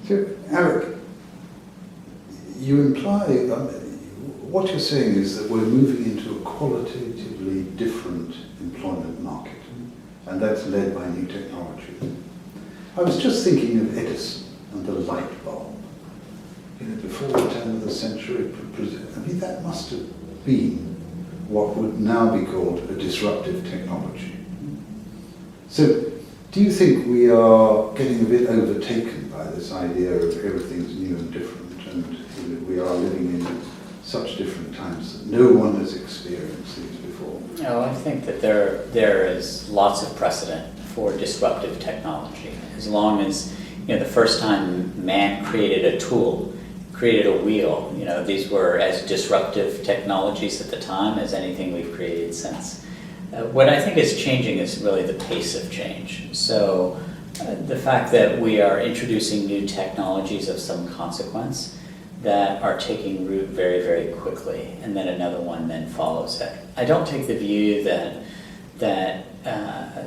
So, Alec, you imply, what you're saying is that we're moving into a qualitatively different employment market, and that's led by new technology. I was just thinking of Edison and the light bulb. Before the turn of the century, I mean, that must have been what would now be called a disruptive technology. So, do you think we are getting a bit overtaken by this idea of everything's new and different, and we are living in such different times that no one has experienced these before? No, I think that there is lots of precedent for disruptive technology. As long as, the first time man created a tool, created a wheel, these were as disruptive technologies at the time as anything we've created since. What I think is changing is really the pace of change. So the fact that we are introducing new technologies of some consequence that are taking root very, very quickly, and then another one then follows it. I don't take the view that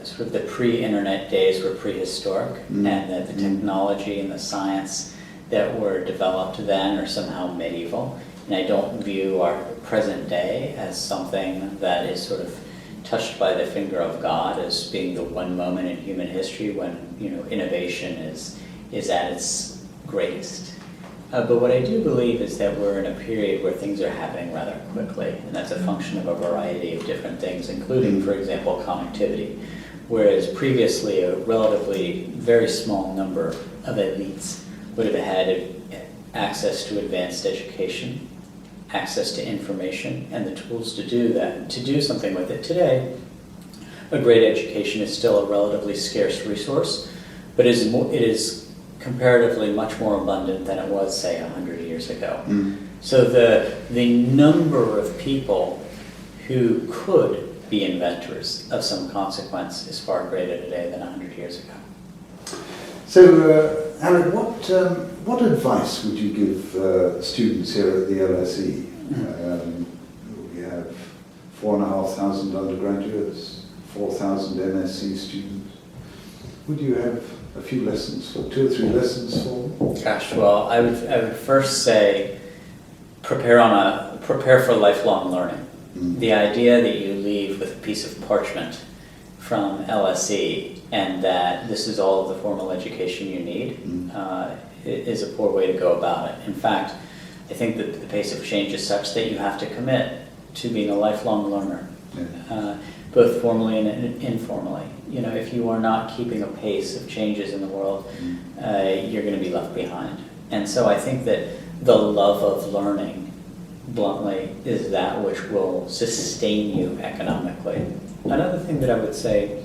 sort of the pre-internet days were prehistoric, and that the technology and the science that were developed then are somehow medieval. And I don't view our present day as something that is sort of touched by the finger of God as being the one moment in human history when innovation is at its greatest. But what I do believe is that we're in a period where things are happening rather quickly, and that's a function of a variety of different things, including, for example, connectivity. Whereas previously a relatively very small number of elites would have had access to advanced education, access to information, and the tools to do that, to do something with it. Today, a great education is still a relatively scarce resource, but it is comparatively much more abundant than it was, say, 100 years ago. So the number of people who could be inventors of some consequence is far greater today than 100 years ago. So, Alec, what advice would you give students here at the LSE? We have 4,500 undergraduates, 4,000 MSc students. Would you have a few lessons, 2 or 3 lessons for them? Gosh, well, I would first say prepare for lifelong learning. The idea that you leave with a piece of parchment from LSE and that this is all of the formal education you need is a poor way to go about it. In fact, I think that the pace of change is such that you have to commit to being a lifelong learner, both formally and informally. If you are not keeping a pace of changes in the world, you're going to be left behind. And so I think that the love of learning, bluntly, is that which will sustain you economically. Another thing that I would say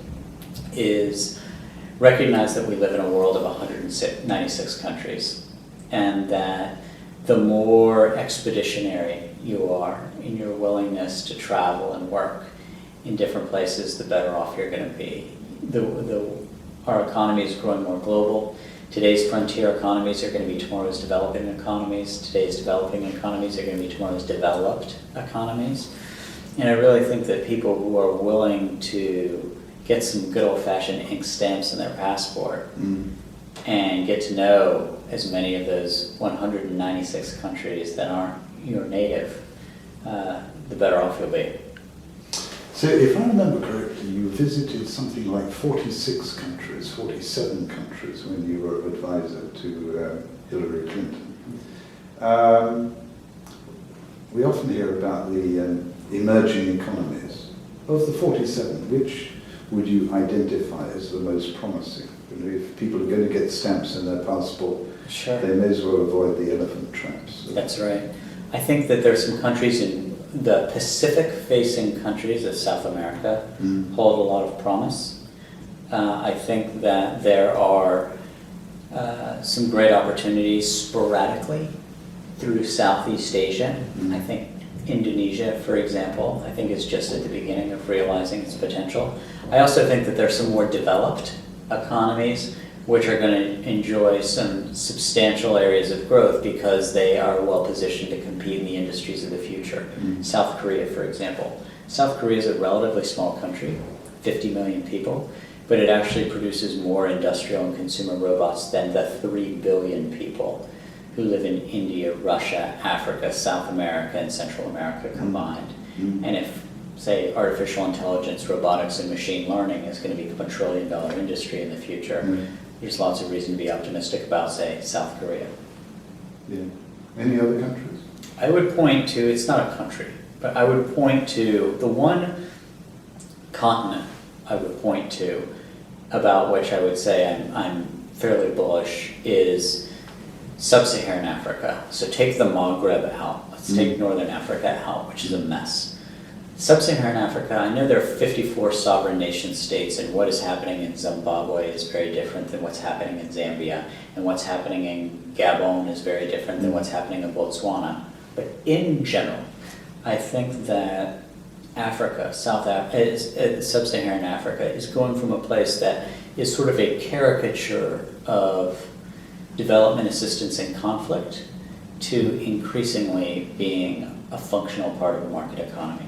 is recognize that we live in a world of 196 countries, and that the more expeditionary you are in your willingness to travel and work in different places, the better off you're going to be. Our economy is growing more global. Today's frontier economies are going to be tomorrow's developing economies. Today's developing economies are going to be tomorrow's developed economies. And I really think that people who are willing to get some good old-fashioned ink stamps in their passport and get to know as many of those 196 countries that aren't your native, the better off you'll be. So if I remember correctly, you visited something like 46 countries, 47 countries when you were advisor to Hillary Clinton. We often hear about the emerging economies. Of the 47, which would you identify as the most promising? If people are going to get stamps in their passport, Sure. They may as well avoid the elephant traps. That's right. I think that there are some countries in the Pacific-facing countries of South America hold a lot of promise. I think that there are some great opportunities sporadically through Southeast Asia. I think Indonesia, for example, I think is just at the beginning of realizing its potential. I also think that there are some more developed economies which are going to enjoy some substantial areas of growth because they are well positioned to compete in the industries of the future. South Korea, for example. South Korea is a relatively small country, 50 million people, but it actually produces more industrial and consumer robots than the 3 billion people who live in India, Russia, Africa, South America, and Central America combined. And if, say, artificial intelligence, robotics, and machine learning is going to become $1 trillion industry in the future, there's lots of reason to be optimistic about, say, South Korea. Yeah. Any other countries? I would point to, it's not a country, but I would point to the one continent I would point to about which I would say I'm fairly bullish is Sub-Saharan Africa. So take the Maghreb out. Let's take Northern Africa out, which is a mess. Sub-Saharan Africa, I know there are 54 sovereign nation states, and what is happening in Zimbabwe is very different than what's happening in Zambia, and what's happening in Gabon is very different than what's happening in Botswana. But in general, I think that Africa, Sub-Saharan Africa, is going from a place that is sort of a caricature of development assistance in conflict to increasingly being a functional part of the market economy.